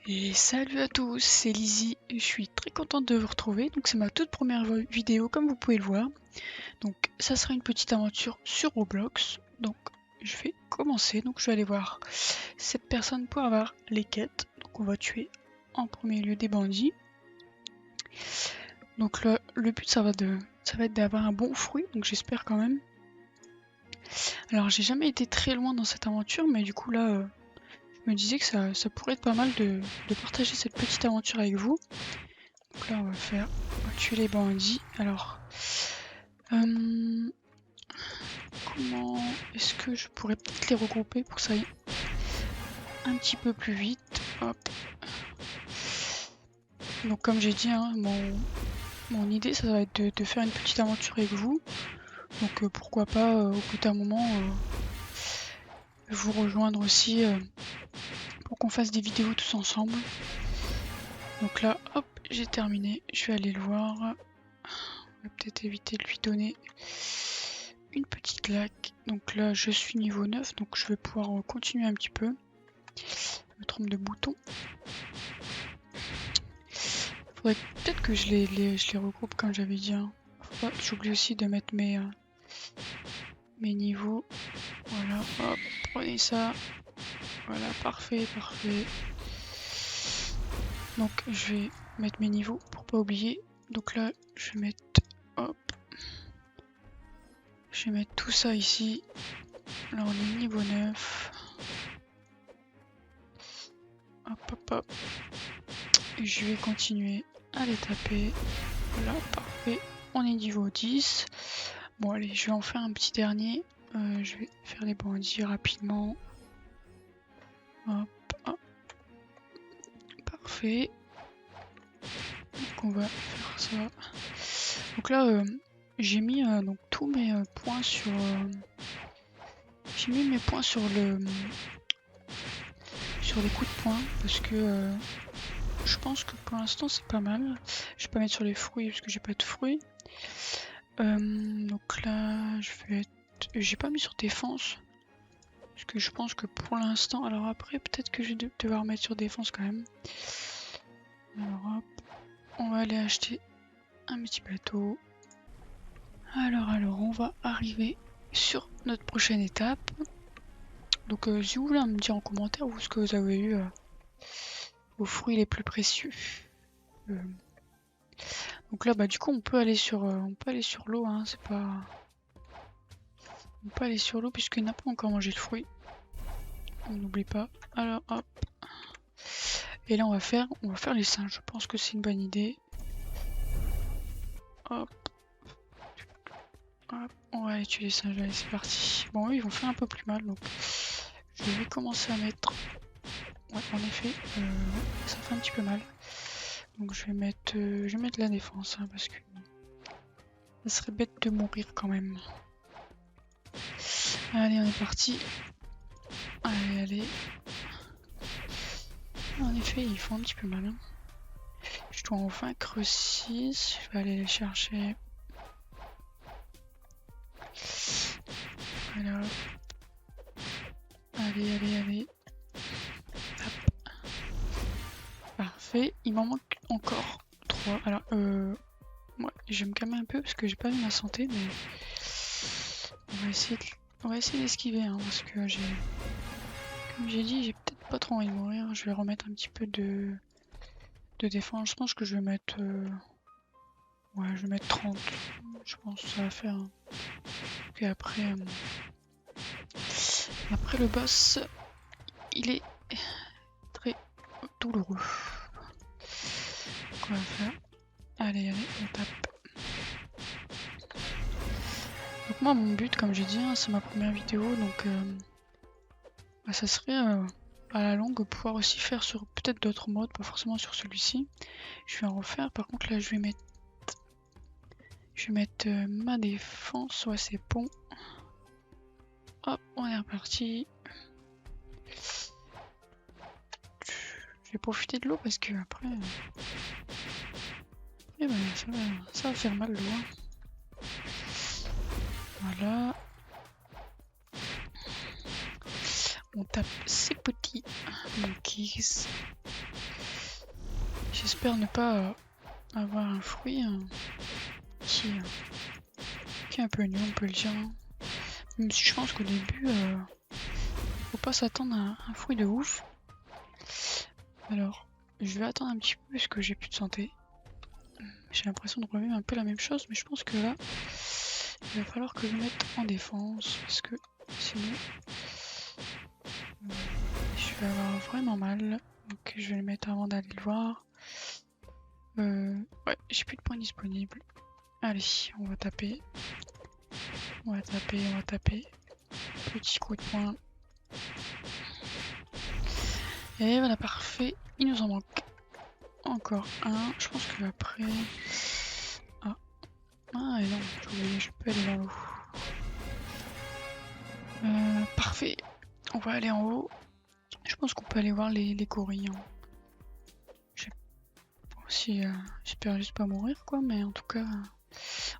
Et salut à tous, c'est Lizzie et je suis très contente de vous retrouver. Donc c'est ma toute première vidéo comme vous pouvez le voir. Donc ça sera une petite aventure sur Roblox. Donc je vais commencer, donc je vais aller voir cette personne pour avoir les quêtes. Donc on va tuer en premier lieu des bandits. Donc le but ça va être d'avoir un bon fruit, donc j'espère quand même. Alors j'ai jamais été très loin dans cette aventure, mais du coup là... je me disais que ça pourrait être pas mal de partager cette petite aventure avec vous. Donc là on va tuer les bandits. Alors comment est-ce que je pourrais peut-être les regrouper pour que ça aille un petit peu plus vite. Hop. Donc comme j'ai dit, hein, mon idée ça va être de faire une petite aventure avec vous. Donc pourquoi pas au bout d'un moment vous rejoindre aussi pour qu'on fasse des vidéos tous ensemble. Donc là hop, j'ai terminé, je vais aller le voir. On va peut-être éviter de lui donner une petite claque. Donc là je suis niveau 9, donc je vais pouvoir continuer un petit peu. Je me trompe de bouton. Faudrait peut-être que je les regroupe comme j'avais dit. Hein. J'oublie aussi de mettre mes niveaux. Voilà, hop, prenez ça. Voilà, parfait, parfait. Donc je vais mettre mes niveaux pour pas oublier. Donc là je vais mettre, hop, je vais mettre tout ça ici. Là on est niveau 9. Hop hop hop. Et je vais continuer à les taper. Voilà, parfait. On est niveau 10. Bon allez, je vais en faire un petit dernier. Je vais faire les bandits rapidement. Hop, hop. Parfait. Donc on va faire ça. Donc là, j'ai mis donc tous mes points sur... j'ai mis mes points sur les coups de poing parce que je pense que pour l'instant c'est pas mal. Je vais pas mettre sur les fruits parce que j'ai pas de fruits. Donc là, je vais être... j'ai pas mis sur défense parce que je pense que pour l'instant... alors après, peut-être que je vais devoir mettre sur défense quand même. Alors hop, on va aller acheter un petit bateau. Alors, on va arriver sur notre prochaine étape. Donc si vous voulez me dire en commentaire vous ce que vous avez eu vos fruits les plus précieux. Donc là bah du coup on peut aller sur l'eau, hein, c'est pas... on peut aller sur l'eau puisqu'il n'a pas encore mangé le fruit. On n'oublie pas. Alors hop. Et là on va faire les singes. Je pense que c'est une bonne idée. Hop. Hop. On va aller tuer les singes. Allez c'est parti. Bon eux ils vont faire un peu plus mal donc je vais commencer à mettre... ouais en effet ça fait un petit peu mal. Donc je vais mettre la défense hein, parce que ça serait bête de mourir quand même. Allez on est parti. Allez allez. En effet ils font un petit peu mal. Hein. Je dois en vaincre 6. Je vais aller les chercher. Voilà. Allez allez allez. Hop. Parfait. Il m'en manque encore 3. Alors ouais, je vais me calmer un peu parce que j'ai pas vu ma santé mais on va essayer d'esquiver hein, parce que comme j'ai dit j'ai peut-être pas trop envie de mourir. Je vais remettre un petit peu de défense. Je pense que je vais mettre ouais je vais mettre 30. Je pense que ça va faire hein. Puis après le boss il est très douloureux. Donc on va faire. Allez allez on tape. Donc moi mon but comme j'ai dit hein, c'est ma première vidéo donc bah, ça serait à la longue pouvoir aussi faire sur peut-être d'autres modes, pas forcément sur celui-ci. Je vais en refaire, par contre là je vais mettre ma défense, ouais c'est bon. Hop, on est reparti. Je vais profiter de l'eau parce que après bah, ça va faire mal l'eau. Hein. Voilà. On tape ces petits monkeys. J'espère ne pas avoir un fruit qui est un peu nul, on peut le dire. Hein. Même si je pense qu'au début, faut pas s'attendre à un fruit de ouf. Alors, je vais attendre un petit peu parce que j'ai plus de santé. J'ai l'impression de revivre un peu la même chose, mais je pense que là, il va falloir que je me mette en défense parce que sinon, je vais avoir vraiment mal. Donc, je vais le mettre avant d'aller le voir. Ouais, j'ai plus de points disponibles. Allez, on va taper. On va taper, on va taper. Petit coup de poing. Et voilà, parfait. Il nous en manque encore un. Je pense que après... Ah, et non, je peux aller dans l'eau. Parfait. On va aller en haut. Je pense qu'on peut aller voir les gorilles. Hein. Si, j'espère juste pas mourir, quoi, mais en tout cas,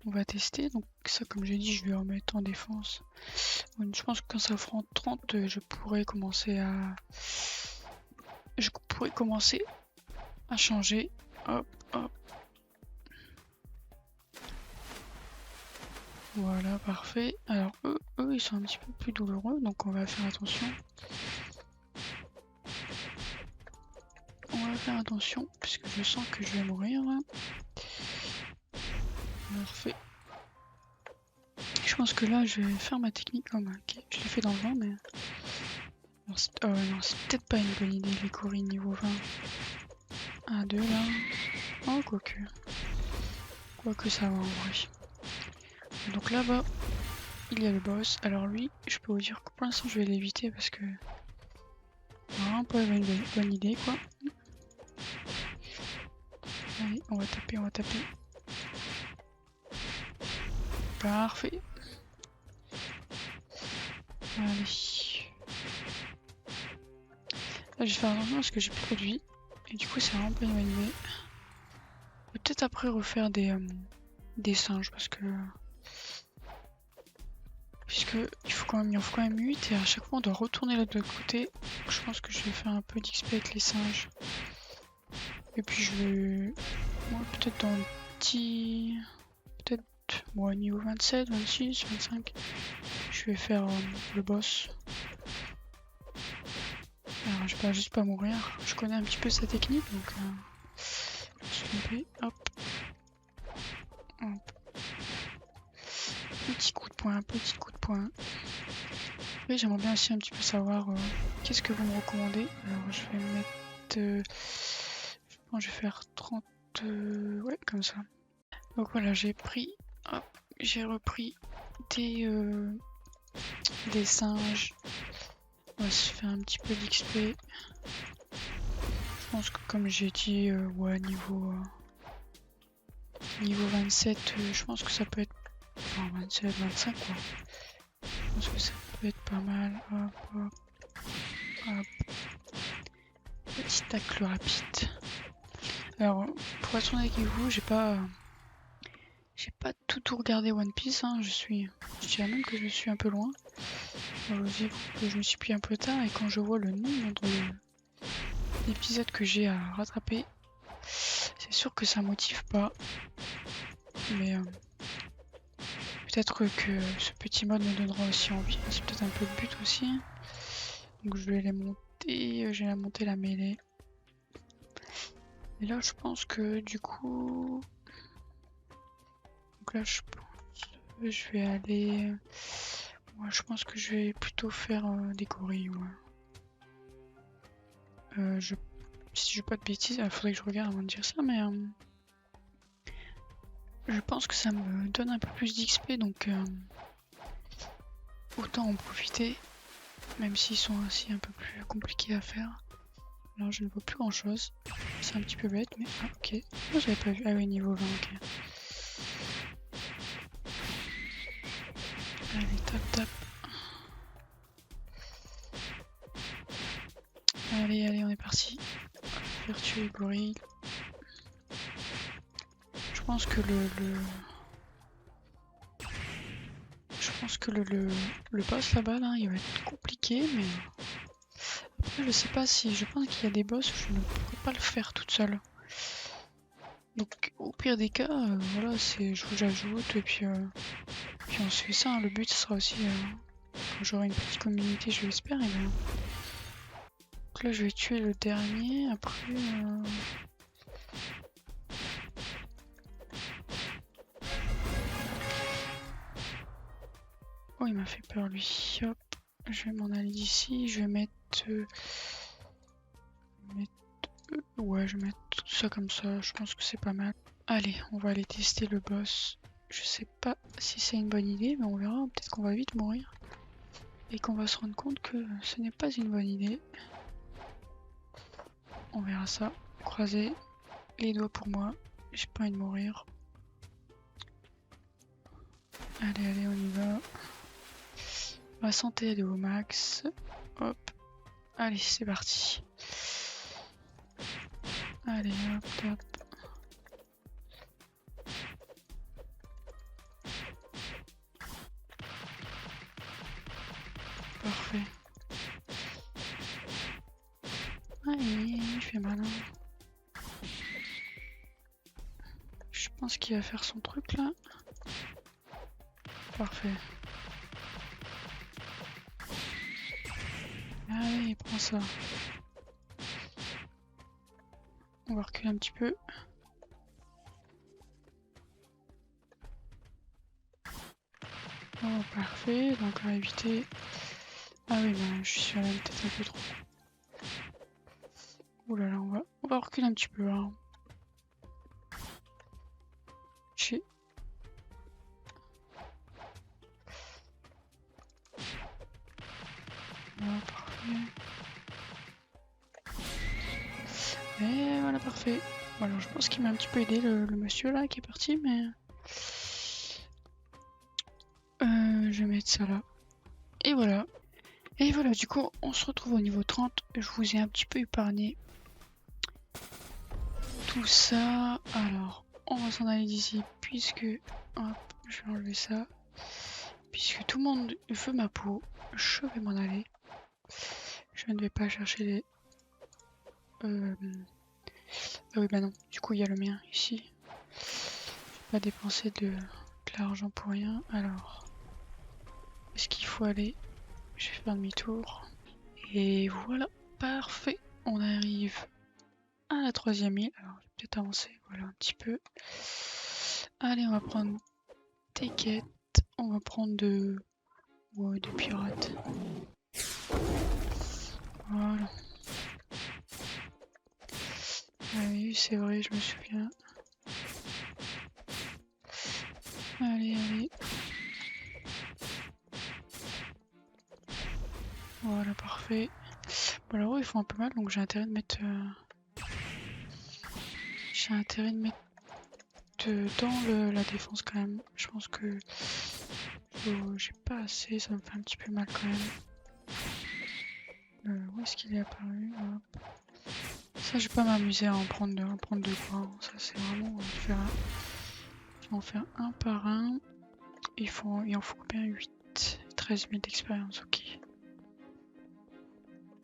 on va tester. Donc ça, comme j'ai dit, je vais remettre en défense. Je pense que quand ça fera 30, je pourrais commencer à... changer. Hop, hop. Voilà, parfait. Alors eux, ils sont un petit peu plus douloureux, donc on va faire attention. On va faire attention, puisque je sens que je vais mourir. Parfait. Je pense que là, je vais faire ma technique comme... Ok, je l'ai fait dans le vent, mais... Oh non, c'est peut-être pas une bonne idée, les gorilles niveau 20. 1, 2 là. Oh, quoique. Quoique ça va en vrai. Donc là-bas, il y a le boss. Alors lui, je peux vous dire que pour l'instant, je vais l'éviter parce que... Vraiment pas une bonne idée, quoi. Allez, on va taper, on va taper. Parfait. Allez. Là, je vais faire attention parce que j'ai plus trop de vie. Et du coup, c'est vraiment pas une bonne idée. Peut-être après refaire des singes parce que... Puisque il en faut quand même 8 et à chaque fois on doit retourner de l'autre côté. Donc, je pense que je vais faire un peu d'XP avec les singes. Et puis je vais... Moi peut-être dans le petit... Peut-être... Bon, niveau 27, 26, 25. Je vais faire le boss. Alors je vais juste pas mourir. Je connais un petit peu sa technique donc... Hop. Hop. Petit coup de poing, petit coup de poing. Oui, j'aimerais bien aussi un petit peu savoir qu'est-ce que vous me recommandez. Alors je vais me mettre... je pense que je vais faire 30... ouais, comme ça. Donc voilà, j'ai pris... Hop, j'ai repris des singes. On va se faire un petit peu d'XP. Je pense que comme j'ai dit, ouais, niveau 27, je pense que ça peut être... Enfin, 27, 25 quoi. Je pense que ça peut être pas mal. Hop, hop, hop. Petit tacle rapide. Alors, pour être honnête avec vous, j'ai pas tout regardé One Piece. Hein. Je dirais même que je suis un peu loin. Je que je me suis pris un peu tard et quand je vois le nombre d'épisodes que j'ai à rattraper, c'est sûr que ça motive pas. Mais peut-être que ce petit mode me donnera aussi envie. C'est peut-être un peu le but aussi. Donc je vais les monter. Je vais monter la mêlée. Et là, je pense que du coup... Donc là, je vais aller... Moi, je pense que je vais plutôt faire des gorilles. Ouais. Si je dis pas de bêtises, il faudrait que je regarde avant de dire ça, mais... je pense que ça me donne un peu plus d'XP, donc... autant en profiter. Même s'ils sont aussi un peu plus compliqués à faire. Alors je ne vois plus grand chose. C'est un petit peu bête, mais... Ah, ok. Moi j'avais pas vu. Ah oui, niveau 20, ok. Allez, tap. Allez, on est parti. Faire tuer les gorilles. Je pense que le boss là-bas, là, il va être compliqué, mais... Après, je sais pas si... Je pense qu'il y a des boss où je ne pourrais pas le faire toute seule. Donc au pire des cas, voilà, c'est j'ajoute et puis on se fait ça. Hein. Le but ce sera aussi quand j'aurai une petite communauté, je l'espère. Et bien. Donc là je vais tuer le dernier. Après. Oh il m'a fait peur lui. Hop, je vais m'en aller d'ici. Je vais mettre. Ouais, je vais mettre tout ça comme ça. Je pense que c'est pas mal. Allez, on va aller tester le boss. Je sais pas si c'est une bonne idée, mais on verra. Peut-être qu'on va vite mourir. Et qu'on va se rendre compte que ce n'est pas une bonne idée. On verra ça. Croisez les doigts pour moi. J'ai pas envie de mourir. Allez, allez, on y va. Ma santé elle est au max. Hop. Allez, c'est parti. Allez, hop, hop. Parfait. Allez, il fait malin. Je pense qu'il va faire son truc là. Parfait. Allez, prends ça. On va reculer un petit peu. Oh, parfait. Donc, on va éviter. Ah oui, bah, je suis allé peut-être un peu trop. Ouh là là, on va reculer un petit peu. Hein. J'ai. Voilà, parfait. Et voilà, parfait. Bon, alors, je pense qu'il m'a un petit peu aidé le monsieur là qui est parti, mais. Je vais mettre ça là. Et voilà. Et voilà, du coup, on se retrouve au niveau 30. Je vous ai un petit peu épargné tout ça. Alors, on va s'en aller d'ici, puisque... Hop, je vais enlever ça. Puisque tout le monde veut ma peau, je vais m'en aller. Je ne vais pas chercher les... Ah oui, bah non, du coup, il y a le mien ici. Je vais pas dépenser de l'argent pour rien. Alors, est-ce qu'il faut aller? Je vais faire demi-tour. Et voilà, parfait. On arrive à la 3e île. Alors, je vais peut-être avancer, voilà, un petit peu. Allez, on va prendre des quêtes. On va prendre de... Ouais, de pirates. Voilà. Ah oui, c'est vrai, je me souviens. Allez, allez. Voilà, parfait. Bon, alors, ils font un peu mal, donc j'ai intérêt de mettre... J'ai intérêt de mettre dans la défense quand même. Je pense que j'ai pas assez, ça me fait un petit peu mal quand même. Où est-ce qu'il est apparu? Hop. Ça, je vais pas m'amuser à en prendre deux quoi. Hein. Ça, c'est vraiment en faire un par un. Il en faut combien? 8, 13 000 d'expérience, ok.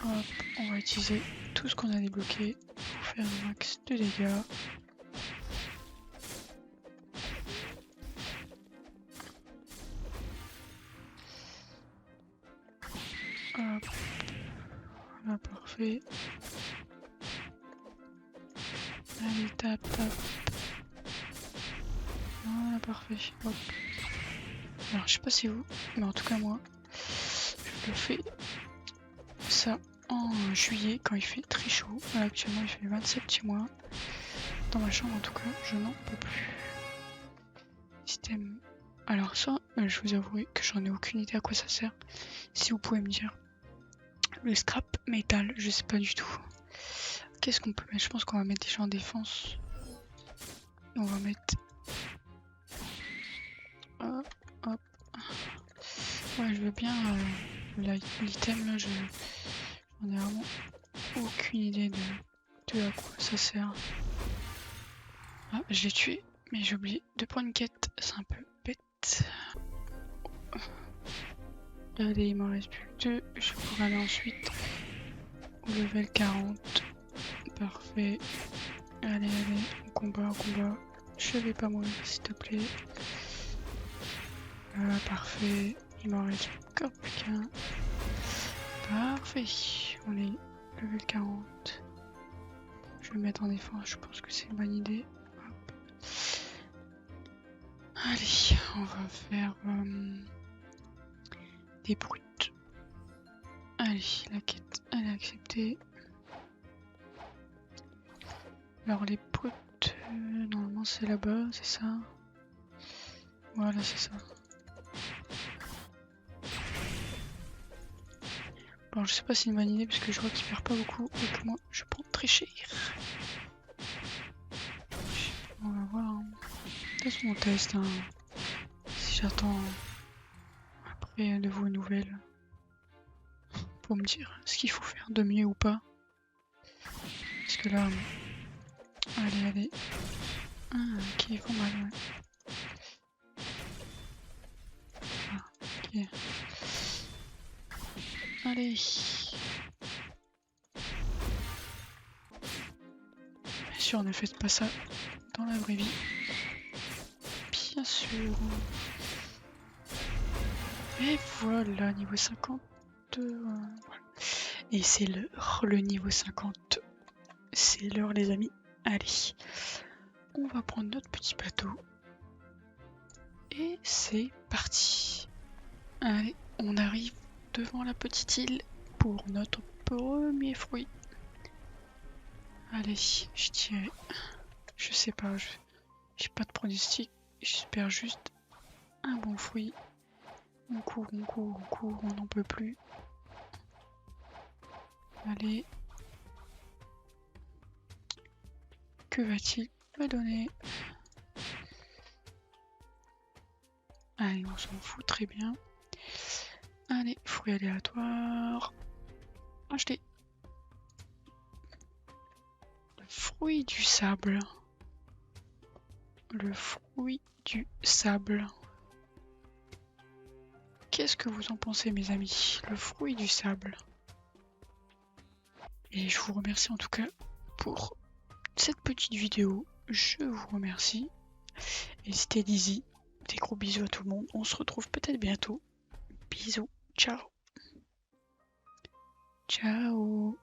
Hop, on va utiliser tout ce qu'on a débloqué pour faire un max de dégâts. Hop, voilà, parfait. Allez, tape, tape. Voilà, parfait. Hop. Alors, je sais pas si vous, mais en tout cas, moi, je le fais ça en juillet quand il fait très chaud. Là, actuellement, il fait 27 chez moi. Dans ma chambre, en tout cas, je n'en peux plus. Système. Alors, ça, je vous avouerai que j'en ai aucune idée à quoi ça sert. Si vous pouvez me dire. Le scrap métal, je sais pas du tout. Qu'est-ce qu'on peut mettre? Je pense qu'on va mettre déjà en défense. Et on va mettre. Hop, hop. Ouais, je veux bien l'item là, j'en ai vraiment aucune idée de à quoi ça sert. Ah, je l'ai tué, mais j'ai oublié de prendre une quête, c'est un peu bête. Allez, il m'en reste plus que 2, je pourrais aller ensuite au level 40. Parfait. Allez, au combat, au combat. Je vais pas mourir, s'il te plaît. Parfait. Il m'en reste encore plus qu'un. Parfait. On est level 40. Je vais me mettre en défense, je pense que c'est une bonne idée. Hop. Allez, on va faire des brutes. Allez, la quête, elle est acceptée. Alors les brutes, normalement c'est là-bas, c'est ça? Voilà, c'est ça. Bon, je sais pas si c'est une bonne idée parce que je vois qu'il perd pas beaucoup et que moi je prends très cher. On va voir. Hein. De toute façon, on teste. Hein. Si j'attends après de vos nouvelles pour me dire ce qu'il faut faire de mieux ou pas. Parce que là, allez, allez. Ah, ok, ils font mal, ouais. Ah, ok. Allez. Bien sûr, ne faites pas ça dans la vraie vie. Bien sûr. Et voilà, niveau 50. Voilà. Et c'est l'heure, le niveau 50. C'est l'heure, les amis. Allez. On va prendre notre petit bateau. Et c'est parti. Allez, on arrive devant la petite île pour notre premier fruit. Allez, je dirais. Je sais pas, j'ai pas de pronostic. J'espère juste un bon fruit. On court, on court, on court, on n'en peut plus. Allez. Que va-t-il me donner? Allez, on s'en fout, très bien. Allez, fruit aléatoire. Acheter. Le fruit du sable. Le fruit du sable. Qu'est-ce que vous en pensez, mes amis? Le fruit du sable. Et je vous remercie en tout cas pour cette petite vidéo. Je vous remercie. Et c'était Dizzy. Des gros bisous à tout le monde. On se retrouve peut-être bientôt. Bisous. Ciao. Ciao.